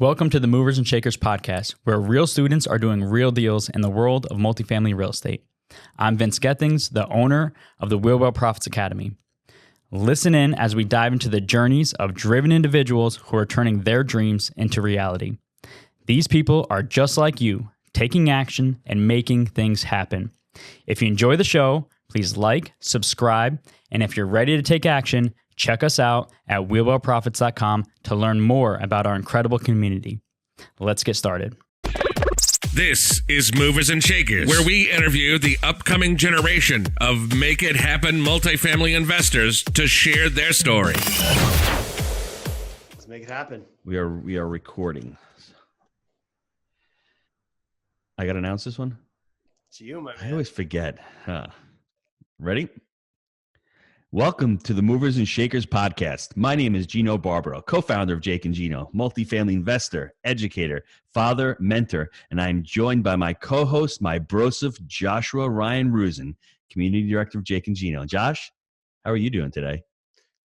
Welcome to the Movers and Shakers podcast, where real students are doing real deals in the world of multifamily real estate. I'm Vince Gethings, the owner of the Wheel Well Profits Academy. Listen in as we dive into the journeys of driven individuals who are turning their dreams into reality. These people are just like you, taking action and making things happen. If you enjoy the show, please like, subscribe, and if you're ready to take action, check us out at wheelwellprofits.com to learn more about our incredible community. Let's get started. This is Movers and Shakers, where we interview the upcoming generation of make it happen multifamily investors to share their story. Let's make it happen. We are recording. I got to announce this one? It's you, my man. I always forget. Ready? Welcome to the Movers and Shakers podcast. My name is Gino Barbaro, co-founder of Jake Gino, multifamily investor, educator, father, mentor, and I'm joined by my co-host, my brosif, Joshua Ryan Rusin, community director of Jake Gino. Josh, how are you doing today?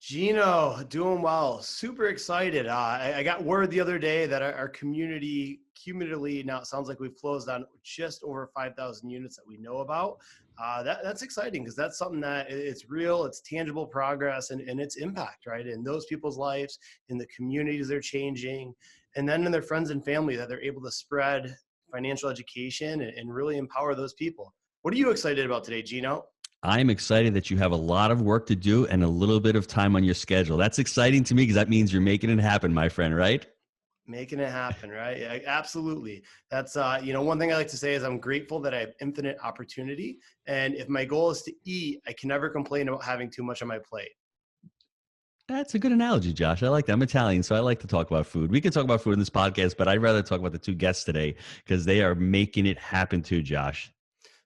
Gino, doing well. Super excited. I got word the other day that our community, cumulatively, now it sounds like we've closed on just over 5,000 units that we know about. That's exciting because that's something that it's real, it's tangible progress, and its impact, right? In those people's lives, in the communities they're changing, and then in their friends and family that they're able to spread financial education and really empower those people. What are you excited about today, Gino? I'm excited that you have a lot of work to do and a little bit of time on your schedule. That's exciting to me because that means you're making it happen, my friend, right? Making it happen, right? Yeah, absolutely. That's, one thing I like to say is I'm grateful that I have infinite opportunity. And if my goal is to eat, I can never complain about having too much on my plate. That's a good analogy, Josh. I like that. I'm Italian, so I like to talk about food. We can talk about food in this podcast, but I'd rather talk about the two guests today because they are making it happen too, Josh.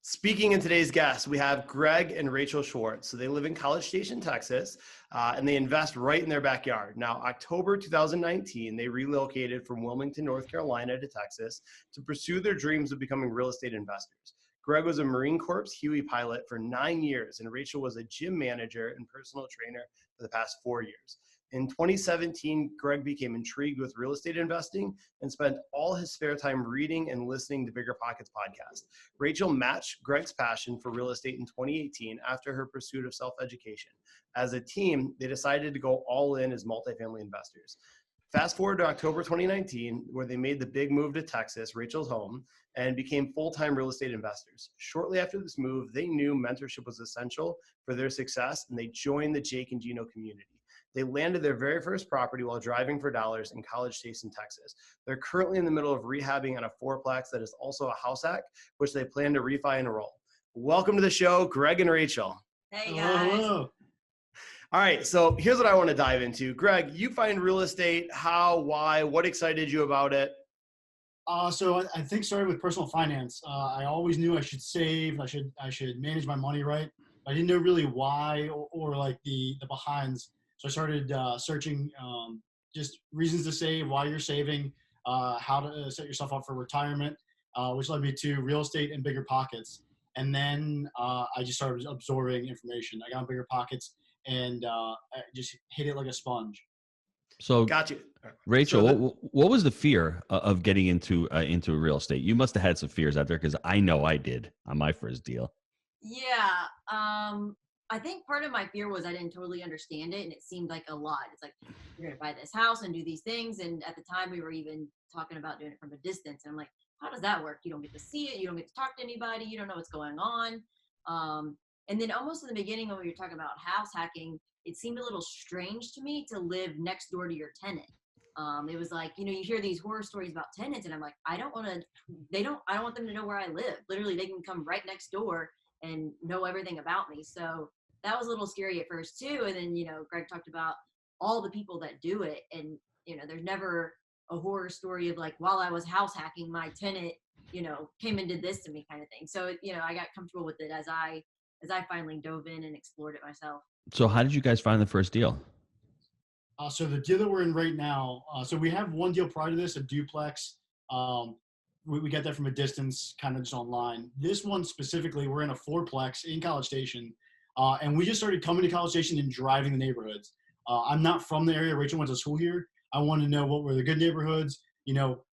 Speaking in today's guests, we have Greg and Rachel Schwartz. So they live in College Station, Texas, and they invest right in their backyard. Now, October 2019, they relocated from Wilmington, North Carolina to Texas to pursue their dreams of becoming real estate investors. Greg was a Marine Corps Huey pilot for 9 years, and Rachel was a gym manager and personal trainer for the past 4 years. In 2017, Greg became intrigued with real estate investing and spent all his spare time reading and listening to Bigger Pockets podcast. Rachel matched Greg's passion for real estate in 2018 after her pursuit of self-education. As a team, they decided to go all in as multifamily investors. Fast forward to October 2019, where they made the big move to Texas, Rachel's home, and became full-time real estate investors. Shortly after this move, they knew mentorship was essential for their success, and they joined the Jake Gino community. They landed their very first property while driving for dollars in College Station, Texas. They're currently in the middle of rehabbing on a fourplex that is also a house hack, which they plan to refi and roll. Welcome to the show, Greg and Rachel. Hey, guys. Hello. All right, so here's what I want to dive into. Greg, you find real estate, how, why, what excited you about it? So I think started with personal finance. I always knew I should save, I should manage my money right. I didn't know really why or like the behinds. So I started searching just reasons to save, why you're saving, how to set yourself up for retirement, which led me to real estate and Bigger Pockets. And then I just started absorbing information. I got on Bigger Pockets and I just hit it like a sponge. So, got you, Rachel. So what was the fear of getting into real estate? You must have had some fears out there because I know I did on my first deal. Yeah. I think part of my fear was I didn't totally understand it, and it seemed like a lot. It's like, you're going to buy this house and do these things. And at the time, we were even talking about doing it from a distance. And I'm like, how does that work? You don't get to see it. You don't get to talk to anybody. You don't know what's going on. And then almost in the beginning, when we were talking about house hacking, it seemed a little strange to me to live next door to your tenant. It was like, you hear these horror stories about tenants, and I'm like, I don't want them to know where I live. Literally, they can come right next door and know everything about me. So that was a little scary at first too. And then, Greg talked about all the people that do it. And, there's never a horror story of like, while I was house hacking, my tenant, came and did this to me kind of thing. So, I got comfortable with it as I finally dove in and explored it myself. So how did you guys find the first deal? So the deal that we're in right now, so we have one deal prior to this, a duplex. We got that from a distance, kind of just online. This one specifically, we're in a fourplex in College Station. And we just started coming to College Station and driving the neighborhoods. I'm not from the area. Rachel went to school here. I wanted to know what were the good neighborhoods,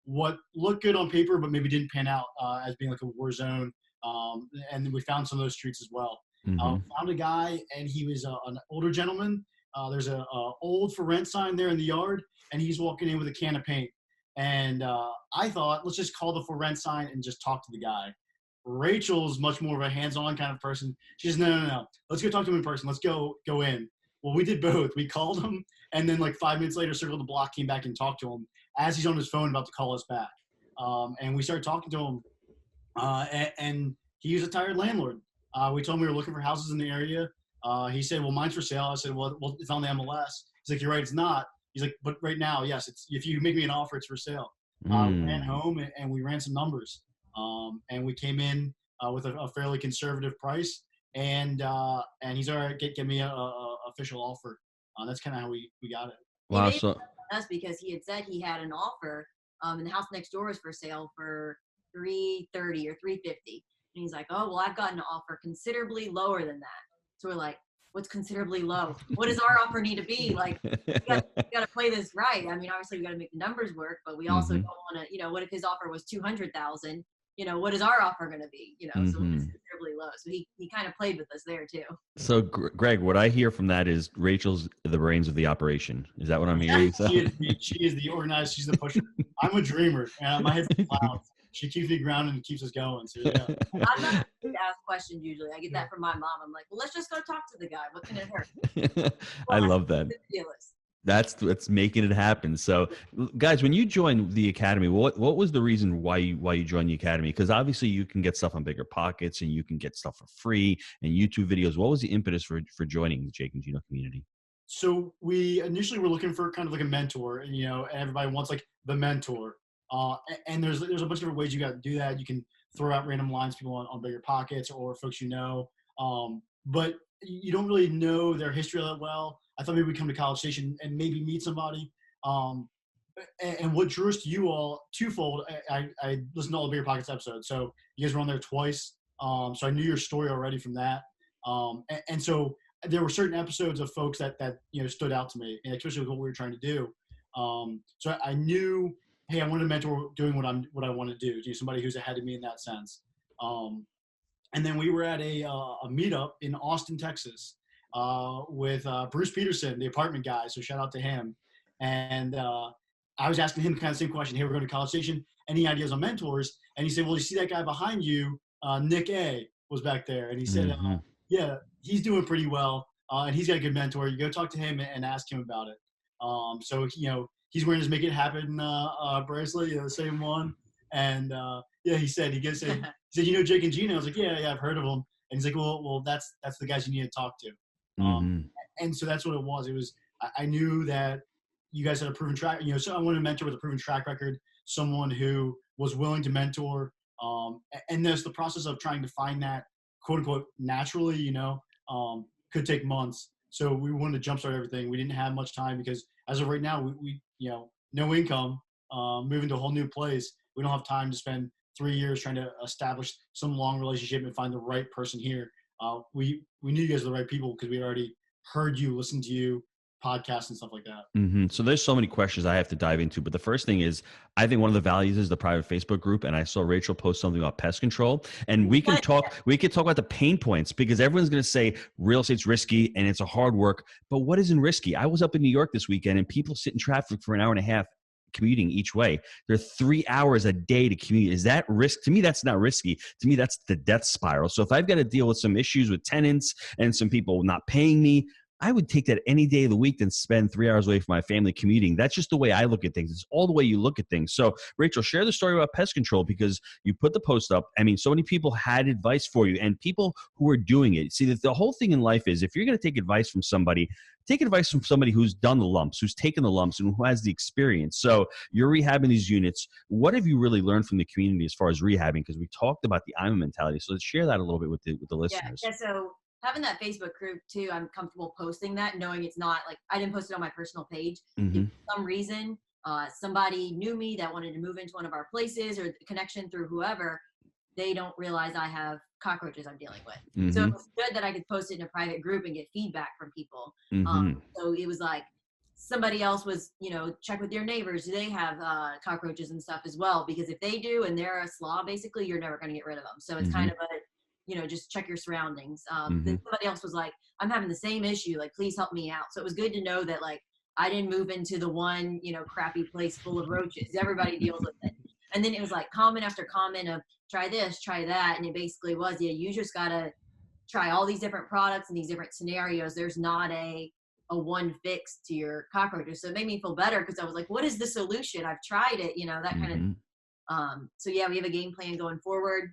what looked good on paper, but maybe didn't pan out as being like a war zone. And then we found some of those streets as well. Found a guy, and he was an older gentleman. There's a old for rent sign there in the yard, and he's walking in with a can of paint. And I thought, let's just call the for rent sign and just talk to the guy. Rachel's much more of a hands-on kind of person. She says, no. Let's go talk to him in person. Let's go in. Well, we did both. We called him, and then like 5 minutes later, circled the block, came back and talked to him as he's on his phone about to call us back. And we started talking to him, and he was a tired landlord. We told him we were looking for houses in the area. He said, well, mine's for sale. I said, well, it's on the MLS. He's like, you're right, it's not. He's like, but right now, yes, if you make me an offer, it's for sale. We ran home and we ran some numbers. And we came in with a fairly conservative price, and he's all right. Get me a official offer. That's kind of how we got it. Wow. So us because he had said he had an offer, and the house next door was for sale for $330 or $350, and he's like, oh well, I've gotten an offer considerably lower than that. So we're like, what's considerably low? What does our offer need to be? Like, we got to play this right. I mean, obviously we got to make the numbers work, but we also don't want to, what if his offer was 200,000? What is our offer going to be? So it's considerably low. So he kind of played with us there too. So Greg, what I hear from that is Rachel's the brains of the operation. Is that what I'm hearing? She is the organized. She's the pusher. I'm a dreamer. My head's loud. She keeps me grounded and keeps us going. So yeah. I'm not to ask questions usually. I get that from my mom. I'm like, well, let's just go talk to the guy. What can it hurt? I love that. That's making it happen. So guys, when you joined the Academy, what was the reason why you joined the Academy? Because obviously you can get stuff on Bigger Pockets and you can get stuff for free and YouTube videos. What was the impetus for joining the Jake and Gino community? So we initially were looking for kind of like a mentor, and everybody wants like the mentor. And there's a bunch of different ways you got to do that. You can throw out random lines, people on Bigger Pockets or folks but you don't really know their history that well. I thought maybe we'd come to College Station and maybe meet somebody. And what drew us to you all twofold. I listened to all the Bigger Pockets episodes, so you guys were on there twice. So I knew your story already from that. And so there were certain episodes of folks that stood out to me, and especially with what we were trying to do. So I knew, hey, I wanted a mentor doing what I want to do. Somebody who's ahead of me in that sense. And then we were at a meetup in Austin, Texas, with Bruce Peterson, the apartment guy. So shout out to him. And I was asking him kind of the same question. Hey, we're going to College Station. Any ideas on mentors? And he said, well, you see that guy behind you, Nick A. was back there. And he said, yeah, he's doing pretty well. And he's got a good mentor. You go talk to him and ask him about it. So, he's wearing his Make It Happen bracelet, the same one. And he said, Jake and Gino? I was like, yeah, I've heard of them. And he's like, well, that's the guys you need to talk to. And so that's what it was. It was, I knew that you guys had a proven track, so I wanted a mentor with a proven track record, someone who was willing to mentor. And there's the process of trying to find that quote unquote naturally, could take months. So we wanted to jumpstart everything. We didn't have much time because as of right now, we no income, moving to a whole new place. We don't have time to spend 3 years trying to establish some long relationship and find the right person here. We knew you guys were the right people because we had already heard you, listened to you, podcasts and stuff like that. So there's so many questions I have to dive into, but the first thing is, I think one of the values is the private Facebook group. And I saw Rachel post something about pest control, and we can talk about the pain points, because everyone's going to say real estate's risky and it's a hard work, but what isn't risky? I was up in New York this weekend and people sit in traffic for an hour and a half commuting each way. They're 3 hours a day to commute. Is that risk? To me, that's not risky. To me, that's the death spiral. So if I've got to deal with some issues with tenants and some people not paying me, I would take that any day of the week than spend 3 hours away from my family commuting. That's just the way I look at things. It's all the way you look at things. So Rachel, share the story about pest control, because you put the post up. I mean, so many people had advice for you and people who are doing it. See, the whole thing in life is, if you're going to take advice from somebody, take advice from somebody who's done the lumps, who's taken the lumps, and who has the experience. So you're rehabbing these units. What have you really learned from the community as far as rehabbing? Because we talked about the I'm mentality. So let's share that a little bit with the listeners. Yeah. So having that Facebook group too, I'm comfortable posting that, knowing it's not like, I didn't post it on my personal page. If for some reason, somebody knew me that wanted to move into one of our places, or the connection through whoever, they don't realize I have cockroaches I'm dealing with. So it was good that I could post it in a private group and get feedback from people. So it was like, somebody else was, check with your neighbors. Do they have cockroaches and stuff as well? Because if they do and they're a slob, basically, you're never going to get rid of them. So it's kind of just check your surroundings. Then somebody else was like, I'm having the same issue. Like, please help me out. So it was good to know that, like, I didn't move into the one, crappy place full of roaches. Everybody deals with it. And then it was like comment after comment of try this, try that. And it basically was, you just got to try all these different products and these different scenarios. There's not a one fix to your cockroaches. So it made me feel better because I was like, what is the solution? I've tried it, that kind of. So yeah, we have a game plan going forward.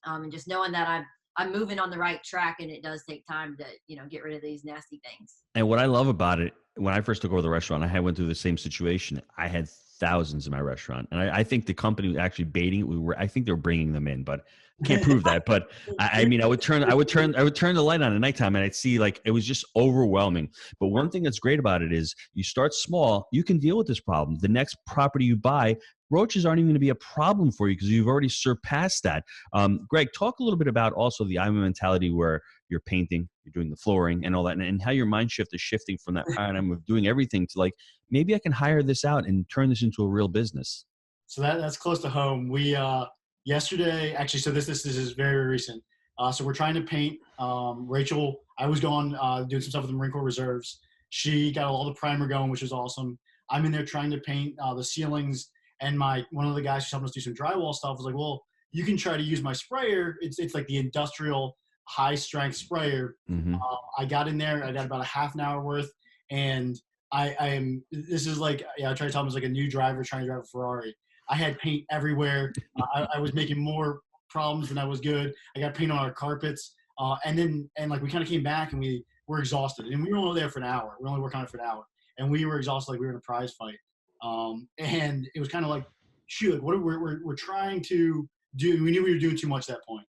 And just knowing that I'm moving on the right track, and it does take time to, get rid of these nasty things. And what I love about it, when I first took over the restaurant, I went through the same situation. I had thousands in my restaurant, and I think the company was actually baiting it. I think they were bringing them in, but I can't prove that. But I mean, I would turn the light on at nighttime, and I'd see, like, it was just overwhelming. But one thing that's great about it is you start small, you can deal with this problem. The next property you buy, roaches aren't even going to be a problem for you because you've already surpassed that. Greg, talk a little bit about also the IMO mentality where you're painting, you're doing the flooring and all that, and how your mind shift is shifting from that paradigm of doing everything to, like, maybe I can hire this out and turn this into a real business. So that's close to home. We yesterday, actually, so this is very recent. So we're trying to paint. Rachel, I was going doing some stuff with the Marine Corps Reserves. She got all the primer going, which was awesome. I'm in there trying to paint the ceilings, and one of the guys who's helping us do some drywall stuff was like, well, you can try to use my sprayer. It's like the industrial high strength sprayer. I got in there. I got about a half an hour worth, and this is like, I try to tell them it's like a new driver trying to drive a Ferrari. I had paint everywhere. I was making more problems than I was good. I got paint on our carpets. And like we kind of came back and we were exhausted, and we were only there for an hour. We only worked on it for an hour, and we were exhausted. Like we were in a prize fight. And it was kind of like, shoot, what we're trying to do. We knew we were doing too much at that point.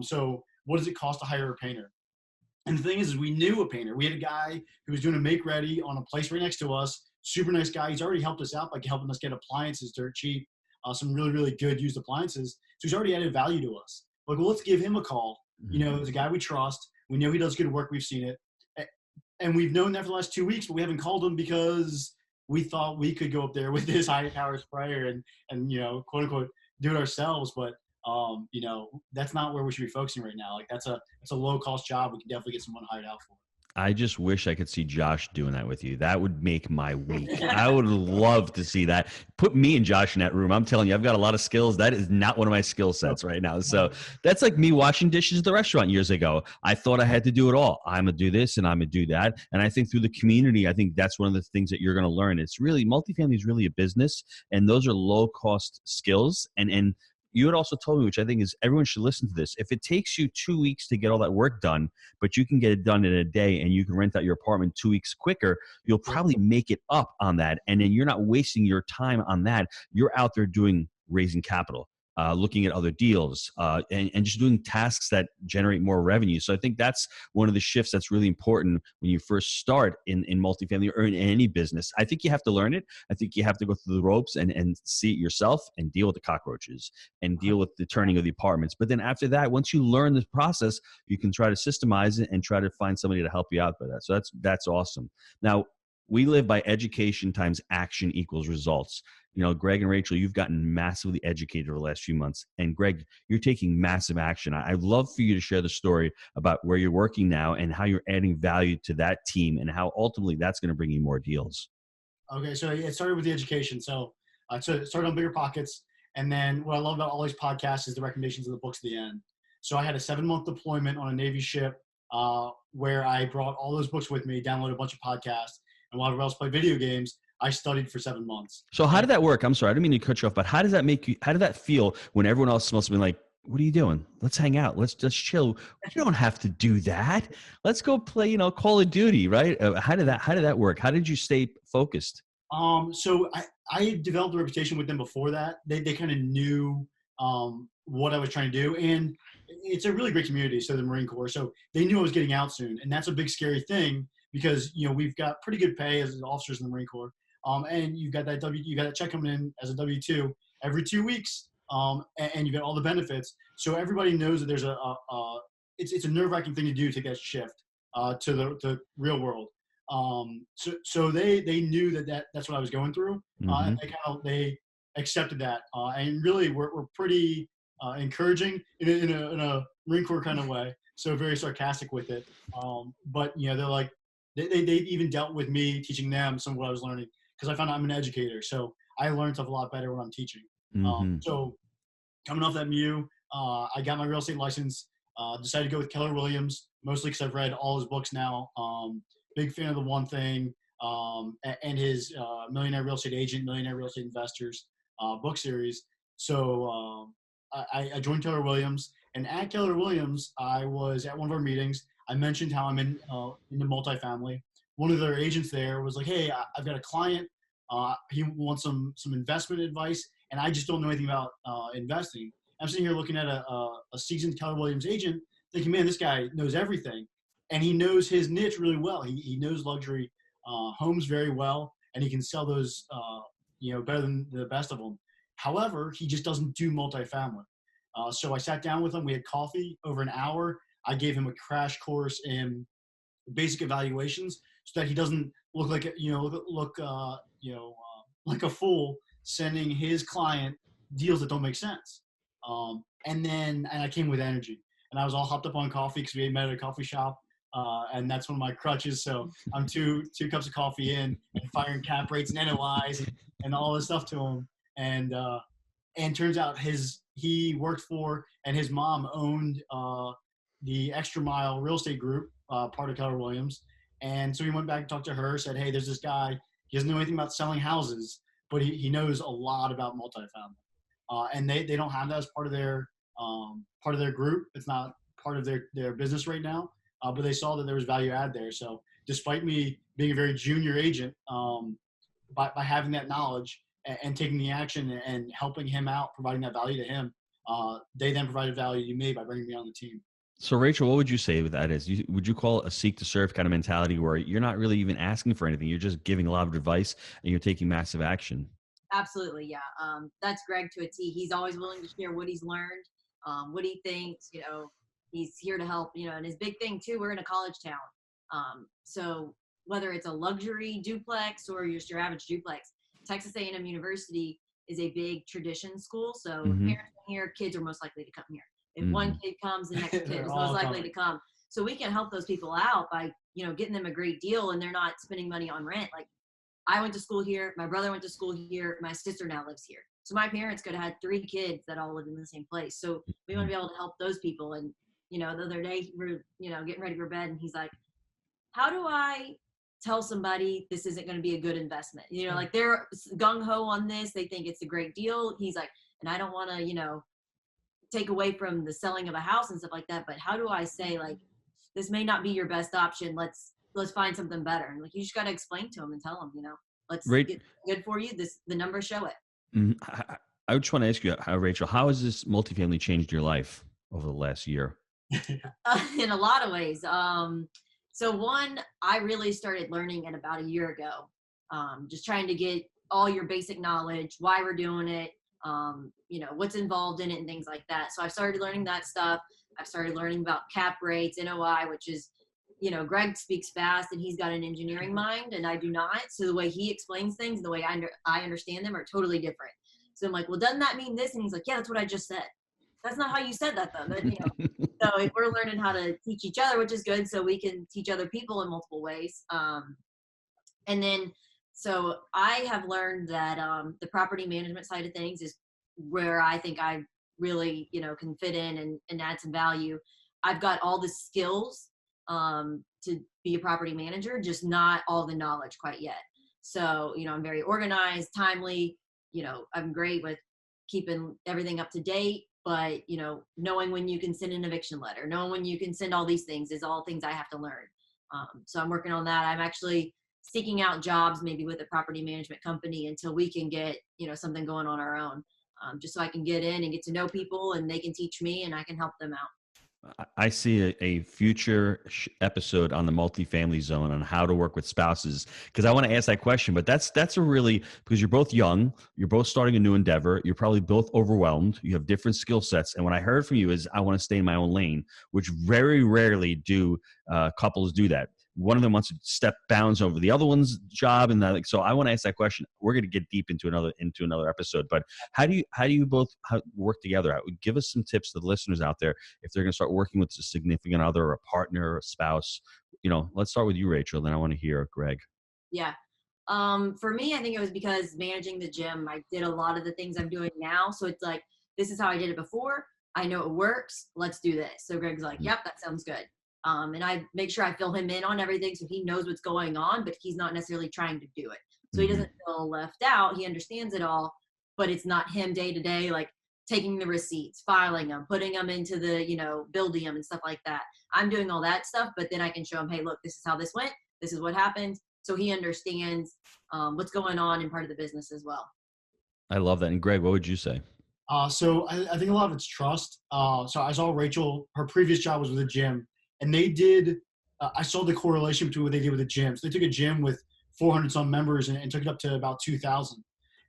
So what does it cost to hire a painter? And the thing is we knew a painter. We had a guy who was doing a make ready on a place right next to us. Super nice guy. He's already helped us out by helping us get appliances dirt cheap, some really, really good used appliances. So he's already added value to us. Like, well, let's give him a call. It's a guy we trust. We know he does good work. We've seen it. And we've known that for the last 2 weeks, but we haven't called him because we thought we could go up there with this high power sprayer and quote unquote, do it ourselves. But that's not where we should be focusing right now. Like that's a low cost job. We can definitely get someone hired out for. I just wish I could see Josh doing that with you. That would make my week. I would love to see that. Put me and Josh in that room. I'm telling you, I've got a lot of skills. That is not one of my skill sets right now. So that's like me washing dishes at the restaurant years ago. I thought I had to do it all. I'm going to do this and I'm going to do that. And I think through the community, I think that's one of the things that you're going to learn. It's really, multifamily is really a business, and those are low cost skills. And you had also told me, which I think is everyone should listen to this. If it takes you 2 weeks to get all that work done, but you can get it done in a day and you can rent out your apartment 2 weeks quicker, you'll probably make it up on that. And then you're not wasting your time on that. You're out there raising capital, looking at other deals, and just doing tasks that generate more revenue. So I think that's one of the shifts that's really important when you first start in multifamily or in any business. I think you have to learn it. I think you have to go through the ropes and see it yourself and deal with the cockroaches and deal with the turning of the apartments. But then after that, once you learn the process, you can try to systemize it and try to find somebody to help you out by that. So that's awesome. Now, we live by education times action equals results. Greg and Rachel, you've gotten massively educated over the last few months. And Greg, you're taking massive action. I'd love for you to share the story about where you're working now and how you're adding value to that team and how ultimately that's going to bring you more deals. Okay, so it started with the education. So it started on Bigger Pockets. And then what I love about all these podcasts is the recommendations of the books at the end. So I had a 7-month deployment on a Navy ship where I brought all those books with me, downloaded a bunch of podcasts, and while everyone else played video games, I studied for 7 months. So how did that work? I'm sorry, I didn't mean to cut you off, but how does that feel when everyone else must have been like, what are you doing? Let's hang out. Let's just chill. You don't have to do that. Let's go play, Call of Duty, right? How did that work? How did you stay focused? So I developed a reputation with them before that. They kind of knew what I was trying to do. And it's a really great community. So the Marine Corps, so they knew I was getting out soon. And that's a big scary thing because, we've got pretty good pay as officers in the Marine Corps. And you've got you got a check coming in as a W-2 every 2 weeks. And you get all the benefits. So everybody knows that there's it's a nerve-wracking thing to do to get shift to the real world. So they knew that's what I was going through. And they accepted that. And really we're pretty encouraging in a Marine Corps kind of way. So very sarcastic with it. But they're like, they even dealt with me teaching them some of what I was learning, because I found out I'm an educator. So I learn stuff a lot better when I'm teaching. So coming off that MU, I got my real estate license, decided to go with Keller Williams, mostly because I've read all his books now. Big fan of The One Thing and his Millionaire Real Estate Agent, Millionaire Real Estate Investors book series. So I joined Keller Williams, and at Keller Williams, I was at one of our meetings. I mentioned how I'm into multifamily. One of their agents there was like, "Hey, I've got a client. He wants some investment advice, and I just don't know anything about investing." I'm sitting here looking at a seasoned Keller Williams agent, thinking, "Man, this guy knows everything, and he knows his niche really well. He knows luxury homes very well, and he can sell those better than the best of them. However, he just doesn't do multifamily." So I sat down with him. We had coffee over an hour. I gave him a crash course in basic evaluations, so that he doesn't look like like a fool sending his client deals that don't make sense. And I came with energy, and I was all hopped up on coffee because we had met at a coffee shop, and that's one of my crutches. So I'm two cups of coffee in and firing cap rates and NOIs and all this stuff to him. And turns out he worked for, and his mom owned the Extra Mile Real Estate Group, part of Keller Williams. And so he went back and talked to her, said, "Hey, there's this guy. He doesn't know anything about selling houses, but he knows a lot about multifamily." And they don't have that as part of their group. It's not part of their business right now. But they saw that there was value add there. So despite me being a very junior agent, by having that knowledge and taking the action and helping him out, providing that value to him, they then provided value to me by bringing me on the team. So Rachel, what would you say with that is? Would you call it a seek to serve kind of mentality where you're not really even asking for anything? You're just giving a lot of advice and you're taking massive action? Absolutely. Yeah. That's Greg to a T. He's always willing to share what he's learned, what he thinks, he's here to help, and his big thing too, we're in a college town. So whether it's a luxury duplex or just your average duplex, Texas A&M University is a big tradition school. So parents come here, kids are most likely to come here. If one kid comes, the next kid is most likely to come. So we can help those people out by, getting them a great deal, and they're not spending money on rent. Like, I went to school here, my brother went to school here, my sister now lives here. So my parents could have had 3 kids that all live in the same place. So we want to be able to help those people. And, the other day we're, getting ready for bed, and he's like, "How do I tell somebody this isn't going to be a good investment?" Like, they're gung-ho on this. They think it's a great deal. He's like, "And I don't want to, take away from the selling of a house and stuff like that. But how do I say, like, this may not be your best option. Let's find something better." And like, you just got to explain to them and tell them, let's get good for you. The numbers show it. I just want to ask you, Rachel, how has this multifamily changed your life over the last year? In a lot of ways. So one, I really started learning it about a year ago. Just trying to get all your basic knowledge, why we're doing it, what's involved in it and things like that. So I started learning that stuff. I've started learning about cap rates, NOI, which is, Greg speaks fast and he's got an engineering mind and I do not. So the way he explains things, the way I understand them are totally different. So I'm like, "Well, doesn't that mean this?" And he's like, "Yeah, that's what I just said." That's not how you said that though. But, so if we're learning how to teach each other, which is good, so we can teach other people in multiple ways. And then, so I have learned that the property management side of things is where I think I really, can fit in and add some value. I've got all the skills to be a property manager, just not all the knowledge quite yet. So, I'm very organized, timely, I'm great with keeping everything up to date, but, knowing when you can send an eviction letter, knowing when you can send all these things is all things I have to learn. So I'm working on that. I'm actually seeking out jobs maybe with a property management company until we can get, something going on our own, just so I can get in and get to know people and they can teach me and I can help them out. I see a future episode on the multifamily zone on how to work with spouses, because I want to ask that question. But that's a really, because you're both young, you're both starting a new endeavor, you're probably both overwhelmed, you have different skill sets. And what I heard from you is, I want to stay in my own lane, which very rarely do couples do that. one of them wants to step bounds over the other one's job, and like, so I want to ask that question. We're going to get deep into another episode, but how do you both work together? Give us some tips to the listeners out there if they're going to start working with a significant other, or a partner, or a spouse. Let's start with you, Rachel. Then I want to hear Greg. Yeah. For me, I think it was because managing the gym, I did a lot of the things I'm doing now. So it's like, this is how I did it before. I know it works. Let's do this. So Greg's like, yep, that sounds good. And I make sure I fill him in on everything so he knows what's going on, but he's not necessarily trying to do it. So he doesn't feel left out. He understands it all, but it's not him day to day, like taking the receipts, filing them, putting them into the, building them and stuff like that. I'm doing all that stuff, but then I can show him, hey, look, this is how this went. This is what happened. So he understands what's going on in part of the business as well. I love that. And Greg, what would you say? So I think a lot of it's trust. So I saw Rachel, her previous job was with a gym, and they did, I saw the correlation between what they did with the gym. So they took a gym with 400 some members and took it up to about 2,000.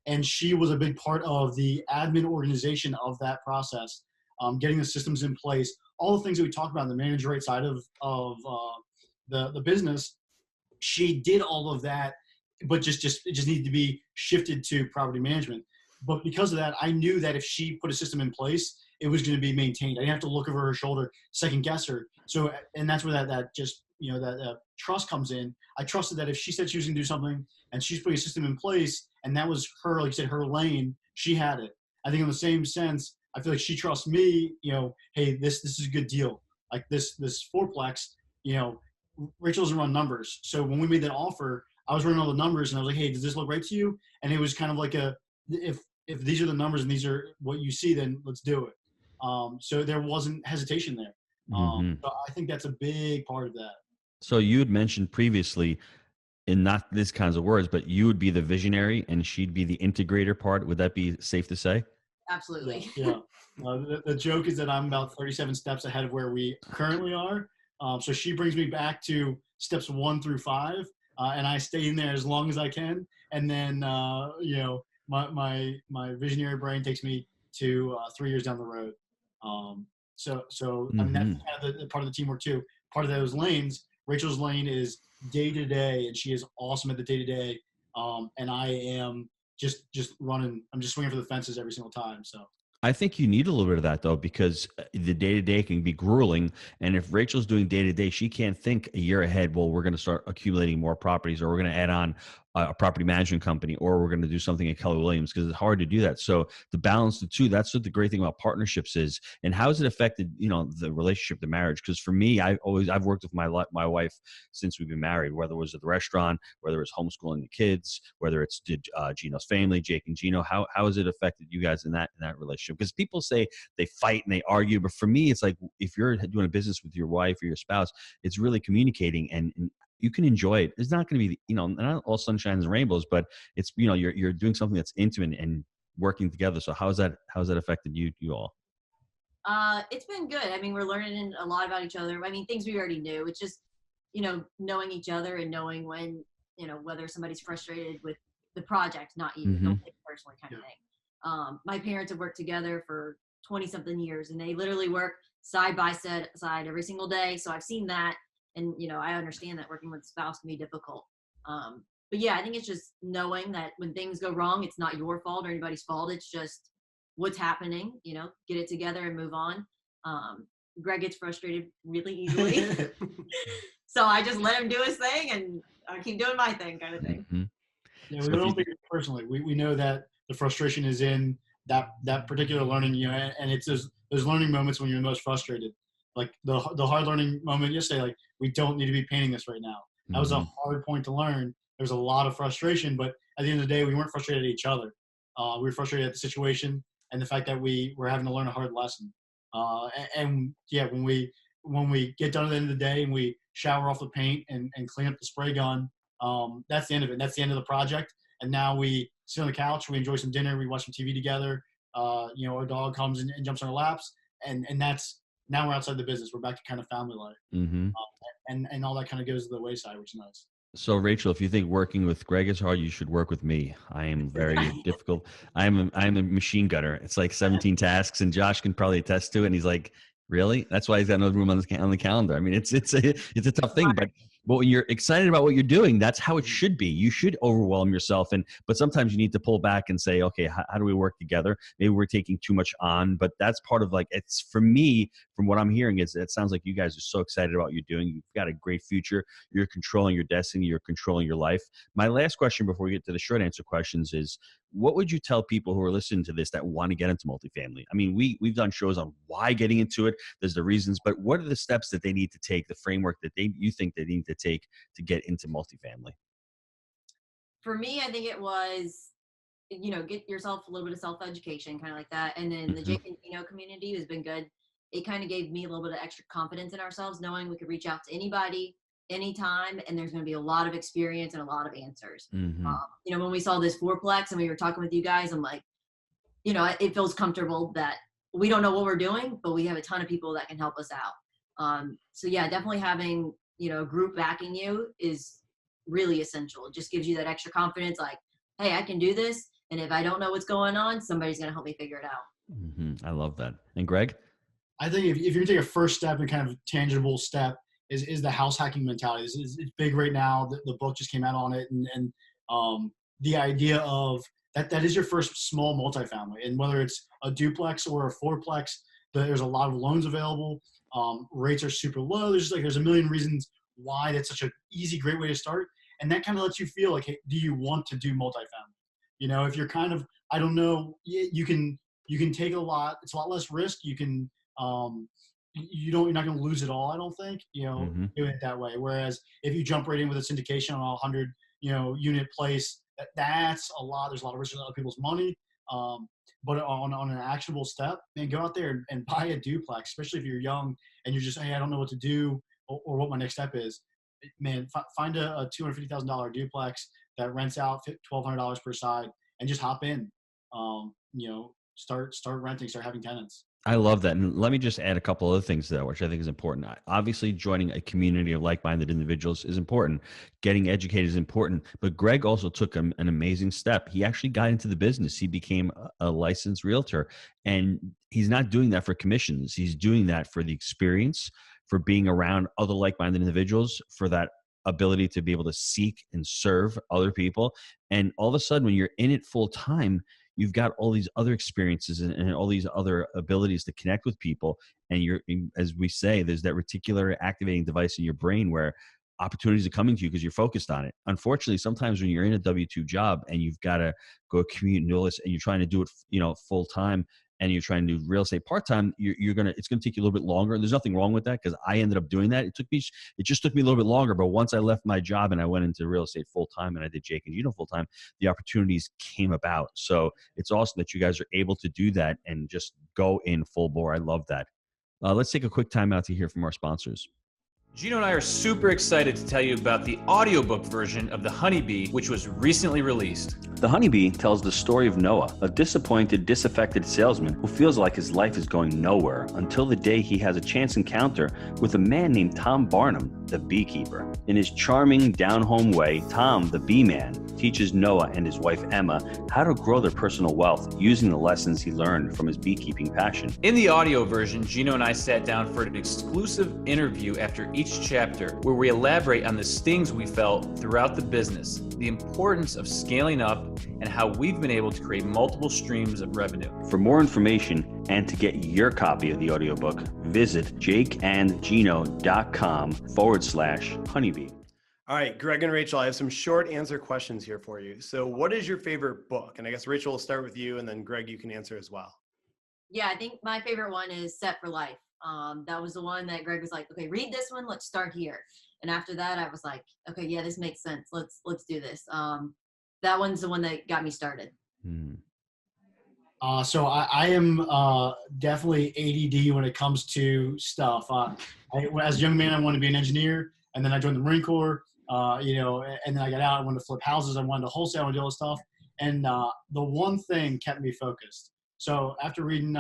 And she was a big part of the admin organization of that process, getting the systems in place, all the things that we talked about on the manager rate side of the business. She did all of that, but it just needed to be shifted to property management. But because of that, I knew that if she put a system in place, it was going to be maintained. I didn't have to look over her shoulder, second guess her. So, and that's where that trust comes in. I trusted that if she said she was going to do something and she's putting a system in place, and that was her, like you said, her lane, she had it. I think in the same sense, I feel like she trusts me, hey, this is a good deal. Like this fourplex, Rachel doesn't run numbers. So when we made that offer, I was running all the numbers and I was like, hey, does this look right to you? And it was kind of like if these are the numbers and these are what you see, then let's do it. So there wasn't hesitation there. So I think that's a big part of that. So you had mentioned previously, in not these kinds of words, but you would be the visionary and she'd be the integrator part. Would that be safe to say? Absolutely. Yeah. The joke is that I'm about 37 steps ahead of where we currently are. So she brings me back to steps 1 through 5, and I stay in there as long as I can. And then, my visionary brain takes me to 3 years down the road. So I mean, that's kind of the part of the teamwork too. Part of those lanes, Rachel's lane is day to day, and she is awesome at the day to day. And I am just running. I'm just swinging for the fences every single time. So I think you need a little bit of that though, because the day-to-day can be grueling. And if Rachel's doing day-to-day, she can't think a year ahead, well, we're going to start accumulating more properties, or we're going to add on a property management company, or we're going to do something at Keller Williams, because it's hard to do that. So to balance the two, that's what the great thing about partnerships is. And how has it affected, the relationship, the marriage? Because for me, I've worked with my wife since we've been married, whether it was at the restaurant, whether it's homeschooling the kids, whether it's Gino's family, Jake and Gino. How has it affected you guys in that relationship? Because people say they fight and they argue, but for me, it's like if you're doing a business with your wife or your spouse, it's really communicating and you can enjoy it. It's not going to be, not all sunshine and rainbows, but it's, you're doing something that's intimate and working together. So how's that affected you all? It's been good. I mean, we're learning a lot about each other. I mean, things we already knew. It's just, knowing each other and knowing when, whether somebody's frustrated with the project, not even, don't take it personally kind of thing. My parents have worked together for 20 something years, and they literally work side by side every single day. So I've seen that. And, I understand that working with a spouse can be difficult. But yeah, I think it's just knowing that when things go wrong, it's not your fault or anybody's fault. It's just what's happening, get it together and move on. Greg gets frustrated really easily. So I just let him do his thing and I keep doing my thing kind of thing. Mm-hmm. Yeah, we don't think it personally. We know that the frustration is in that particular learning, and it's those learning moments when you're most frustrated. Like the hard learning moment yesterday, like we don't need to be painting this right now. That was a hard point to learn. There was a lot of frustration, but at the end of the day, we weren't frustrated at each other. We were frustrated at the situation and the fact that we were having to learn a hard lesson. And yeah, when we get done at the end of the day and we shower off the paint and clean up the spray gun, that's the end of it. That's the end of the project. And now we sit on the couch, we enjoy some dinner, we watch some TV together. Our dog comes and jumps on our laps, and that's. Now we're outside the business. We're back to kind of family life. And all that kind of goes to the wayside, which is nice. So Rachel, if you think working with Greg is hard, you should work with me. I am very difficult. I'm a machine gunner. It's like 17 tasks, and Josh can probably attest to it. And he's like, really? That's why he's got no room on the calendar. I mean, it's a tough thing, but But when you're excited about what you're doing, that's how it should be. You should overwhelm yourself. But sometimes you need to pull back and say, okay, how do we work together? Maybe we're taking too much on, but that's part of it's for me, from what I'm hearing is it sounds like you guys are so excited about what you're doing. You've got a great future. You're controlling your destiny. You're controlling your life. My last question before we get to the short answer questions is, what would you tell people who are listening to this that want to get into multifamily? I mean, we've done shows on why getting into it. There's the reasons, but what are the steps that they need to take, the framework that you think they need to take to get into multifamily? For me, I think it was, get yourself a little bit of self-education, kind of like that. And then the Jake Gino community has been good. It kind of gave me a little bit of extra confidence in ourselves, knowing we could reach out to anybody, anytime, and there's going to be a lot of experience and a lot of answers. When we saw this fourplex and we were talking with you guys, I'm like, it feels comfortable that we don't know what we're doing, but we have a ton of people that can help us out. So yeah, definitely having, a group backing you is really essential. It just gives you that extra confidence, like, hey, I can do this. And if I don't know what's going on, somebody's going to help me figure it out. I love that. And Greg? I think if you're going to take a first step and kind of tangible step is the house hacking mentality. It's big right now. The book just came out on it. And the idea of that is your first small multifamily. And whether it's a duplex or a fourplex, there's a lot of loans available. Rates are super low. There's a million reasons why that's such an easy, great way to start. And that kind of lets you feel like, hey, do you want to do multifamily? If you're kind of, I don't know, you can take a lot. It's a lot less risk. You can, you're not going to lose it all. I don't think, doing it that way. Whereas if you jump right in with a syndication on a 100, unit place, that's a lot. There's a lot of risk with other people's money. But on an actionable step, man, go out there and buy a duplex, especially if you're young and you're just, hey, I don't know what to do or what my next step is. Man, find a $250,000 duplex that rents out $1,200 per side and just hop in. Start renting, start having tenants. I love that. And let me just add a couple other things though, which I think is important. Obviously, joining a community of like-minded individuals is important. Getting educated is important. But Greg also took an amazing step. He actually got into the business. He became a licensed realtor. And he's not doing that for commissions. He's doing that for the experience, for being around other like-minded individuals, for that ability to be able to seek and serve other people. And all of a sudden, when you're in it full time, you've got all these other experiences and all these other abilities to connect with people. And you're, as we say, there's that reticular activating device in your brain where opportunities are coming to you because you're focused on it. Unfortunately, sometimes when you're in a W-2 job and you've got to go commute and do all this and you're trying to do it, full time, and you're trying to do real estate part-time, it's going to take you a little bit longer. There's nothing wrong with that because I ended up doing that. It just took me a little bit longer. But once I left my job and I went into real estate full-time and I did Jake and Gino full-time, the opportunities came about. So it's awesome that you guys are able to do that and just go in full bore. I love that. Let's take a quick time out to hear from our sponsors. Gino and I are super excited to tell you about the audiobook version of The Honeybee, which was recently released. The Honeybee tells the story of Noah, a disappointed, disaffected salesman who feels like his life is going nowhere until the day he has a chance encounter with a man named Tom Barnum, the beekeeper. In his charming, down-home way, Tom, the bee man, teaches Noah and his wife Emma how to grow their personal wealth using the lessons he learned from his beekeeping passion. In the audio version, Gino and I sat down for an exclusive interview after each chapter where we elaborate on the stings we felt throughout the business, the importance of scaling up, and how we've been able to create multiple streams of revenue. For more information and to get your copy of the audiobook, visit jakeandgino.com/honeybee. All right, Greg and Rachel, I have some short answer questions here for you. So what is your favorite book? And I guess Rachel will start with you, and then Greg, you can answer as well. Yeah, I think my favorite one is Set for Life. That was the one that Greg was like, okay, read this one. Let's start here. And after that, I was like, okay, yeah, this makes sense. Let's do this. That one's the one that got me started. So I am definitely ADD when it comes to stuff. As a young man, I wanted to be an engineer, and then I joined the Marine Corps. And then I got out. I wanted to flip houses. I wanted to wholesale. I wanted to do all this stuff. And the one thing kept me focused. So after reading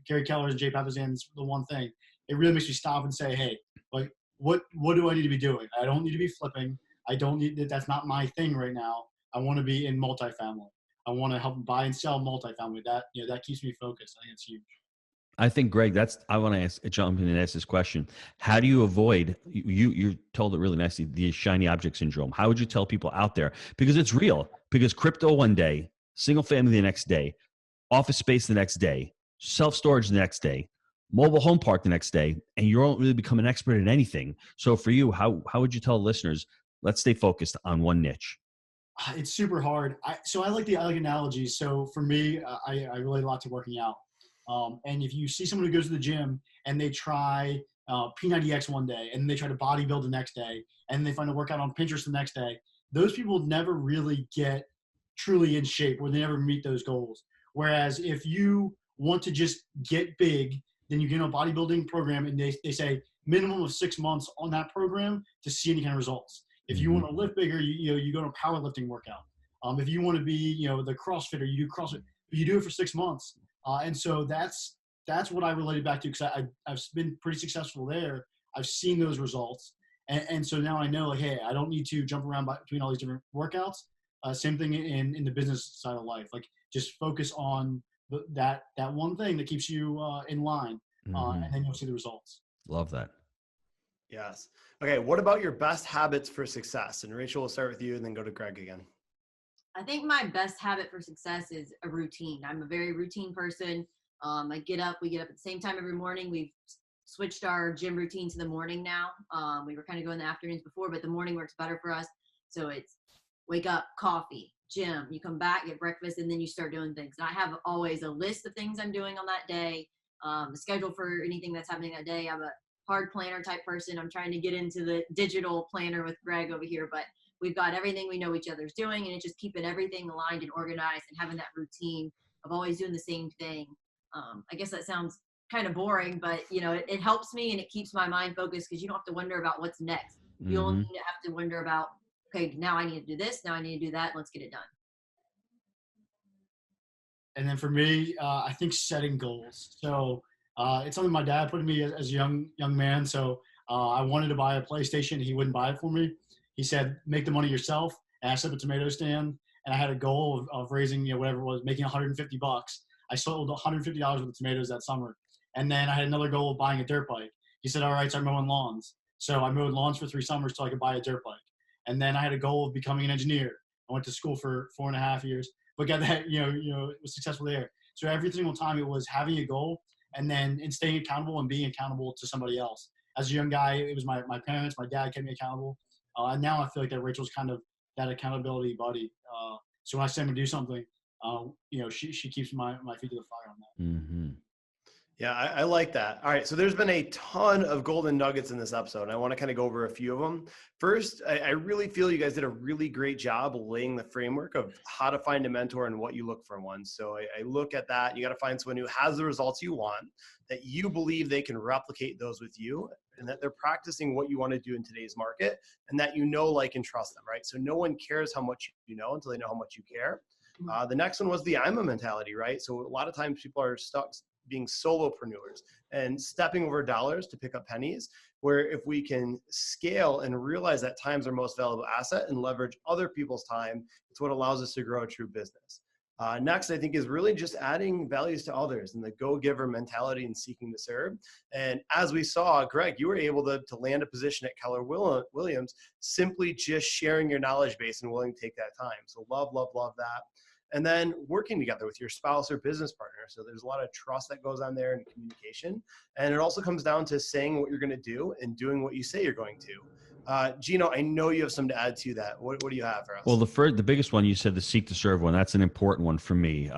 Gary Keller's and Jay Papasan's The One Thing, it really makes me stop and say, hey, like, what do I need to be doing? I don't need to be flipping. I don't need that's not my thing right now. I want to be in multifamily. I want to help buy and sell multifamily. That keeps me focused. I think it's huge. I think, Greg, I want to jump in and ask this question. How do you avoid, you told it really nicely, the shiny object syndrome? How would you tell people out there? Because it's real. Because crypto one day, single family the next day, office space the next day, self-storage the next day, mobile home park the next day, and you don't really become an expert at anything. So for you, how would you tell listeners, let's stay focused on one niche? It's super hard. I like analogies. So for me, I relate a lot to working out. And if you see someone who goes to the gym and they try P90X one day and they try to bodybuild the next day and they find a workout on Pinterest the next day, those people never really get truly in shape or they never meet those goals. Whereas if you want to just get big, then you get a bodybuilding program and they say minimum of 6 months on that program to see any kind of results. If you want to lift bigger, you go to a powerlifting workout. If you want to be, the CrossFitter, you do CrossFit, but you do it for 6 months. And so that's what I related back to because I've been pretty successful there. I've seen those results. And so now I know, like, hey, I don't need to jump around between all these different workouts. Same thing in the business side of life. Like, just focus on that one thing that keeps you in line, and then you'll see the results. Love that. Yes. Okay. What about your best habits for success? And Rachel, we'll start with you and then go to Greg again. I think my best habit for success is a routine. I'm a very routine person. We get up at the same time every morning. We've switched our gym routine to the morning now. We were kind of going the afternoons before, but the morning works better for us. So it's wake up, coffee, gym, you come back, get breakfast, and then you start doing things. And I have always a list of things I'm doing on that day, a schedule for anything that's happening that day. I'm a hard planner type person. I'm trying to get into the digital planner with Greg over here, but we've got everything we know each other's doing, and it's just keeping everything aligned and organized and having that routine of always doing the same thing. I guess that sounds kind of boring, but it helps me and it keeps my mind focused because you don't have to wonder about what's next. You only need to have to wonder about, okay, now I need to do this, now I need to do that, let's get it done. And then for me, I think setting goals. So it's something my dad put in me as a young man. So I wanted to buy a PlayStation. He wouldn't buy it for me. He said, make the money yourself. And I set up a tomato stand and I had a goal of raising, whatever it was, making $150. I sold $150 worth of tomatoes that summer. And then I had another goal of buying a dirt bike. He said, all right, start mowing lawns. So I mowed lawns for 3 summers so I could buy a dirt bike. And then I had a goal of becoming an engineer. I went to school for 4.5 years, but got that, was successful there. So every single time it was having a goal and then staying accountable and being accountable to somebody else. As a young guy, it was my parents, my dad kept me accountable. And now I feel like that Rachel's kind of that accountability buddy. So when I say I'm gonna do something, she keeps my feet to the fire on that. Mm-hmm. Yeah, I like that. All right. So there's been a ton of golden nuggets in this episode. And I want to kind of go over a few of them. First, I really feel you guys did a really great job laying the framework of how to find a mentor and what you look for one. So I look at that. You got to find someone who has the results you want, that you believe they can replicate those with you, and that they're practicing what you want to do in today's market, and that like, and trust them, right? So no one cares how much you know until they know how much you care. The next one was the I'm a mentality, right? So a lot of times people are stuck being solopreneurs and stepping over dollars to pick up pennies, where if we can scale and realize that time's our most valuable asset and leverage other people's time, it's what allows us to grow a true business. Next, I think, is really just adding values to others and the go-giver mentality and seeking to serve. And as we saw, Greg, you were able to land a position at Keller Williams simply just sharing your knowledge base and willing to take that time. So love that. And then working together with your spouse or business partner. So there's a lot of trust that goes on there and communication. And it also comes down to saying what you're going to do and doing what you say you're going to. Gino, I know you have some to add to that. What do you have for us? Well, the biggest one, you said the seek to serve one. That's an important one for me.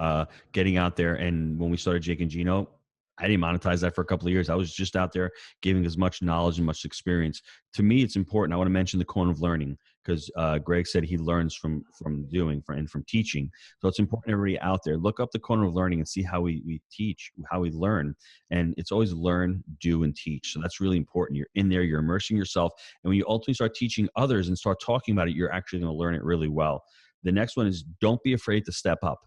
Getting out there. And when we started Jake and Gino, I didn't monetize that for a couple of years. I was just out there giving as much knowledge and much experience. To me, it's important. I want to mention the corner of learning, because Greg said he learns from doing and from teaching. So it's important, everybody out there, look up the corner of learning and see how we teach, how we learn. And it's always learn, do, and teach. So that's really important. You're in there, you're immersing yourself. And when you ultimately start teaching others and start talking about it, you're actually going to learn it really well. The next one is, don't be afraid to step up.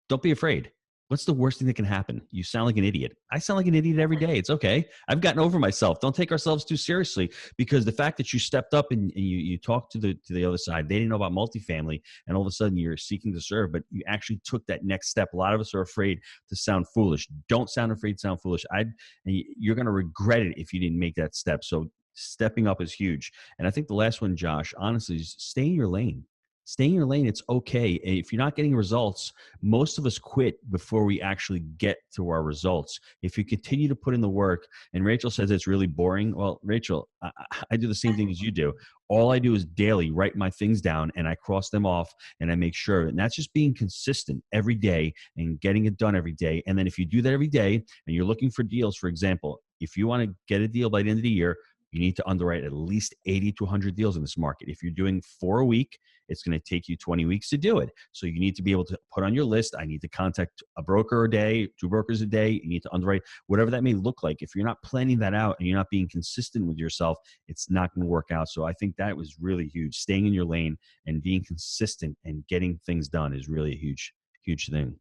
Don't be afraid. What's the worst thing that can happen? You sound like an idiot. I sound like an idiot every day. It's okay. I've gotten over myself. Don't take ourselves too seriously, because the fact that you stepped up and you talked to the other side, they didn't know about multifamily, and all of a sudden you're seeking to serve, but you actually took that next step. A lot of us are afraid to sound foolish. Don't sound afraid to sound foolish. And you're going to regret it if you didn't make that step. So stepping up is huge. And I think the last one, Josh, honestly, is stay in your lane. Stay in your lane. It's okay. If you're not getting results, most of us quit before we actually get to our results. If you continue to put in the work, and Rachel says it's really boring. Well, Rachel, I do the same thing as you do. All I do is daily write my things down, and I cross them off, and I make sure. And that's just being consistent every day and getting it done every day. And then if you do that every day and you're looking for deals, for example, if you want to get a deal by the end of the year, you need to underwrite at least 80 to 100 deals in this market. If you're doing 4 a week, it's going to take you 20 weeks to do it. So you need to be able to put on your list, I need to contact a broker a day, 2 brokers a day. You need to underwrite, whatever that may look like. If you're not planning that out and you're not being consistent with yourself, it's not going to work out. So I think that was really huge. Staying in your lane and being consistent and getting things done is really a huge, huge thing.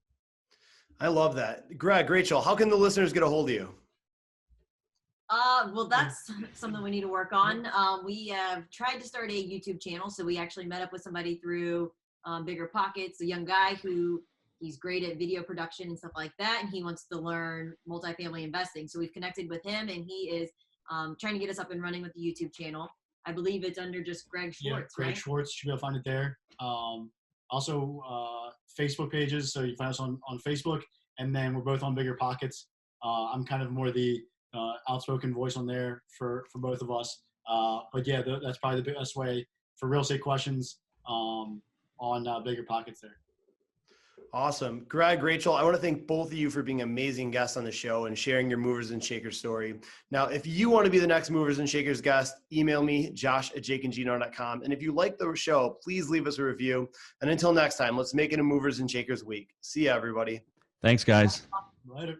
I love that. Greg, Rachel, how can the listeners get a hold of you? Well, that's something we need to work on. We have tried to start a YouTube channel. So we actually met up with somebody through Bigger Pockets, a young guy who he's great at video production and stuff like that. And he wants to learn multifamily investing. So we've connected with him, and he is trying to get us up and running with the YouTube channel. I believe it's under just Greg Schwartz, Greg right? Schwartz, should be able to find it there. Also, Facebook pages. So you can find us on Facebook, and then we're both on Bigger Pockets. I'm kind of more the outspoken voice on there for both of us. But yeah, that's probably the best way for real estate questions on Bigger Pockets there. Awesome. Greg, Rachel, I want to thank both of you for being amazing guests on the show and sharing your movers and shakers story. Now, if you want to be the next movers and shakers guest, email me, josh@jakeandgino.com. And if you like the show, please leave us a review. And until next time, let's make it a movers and shakers week. See ya, everybody. Thanks, guys. Later.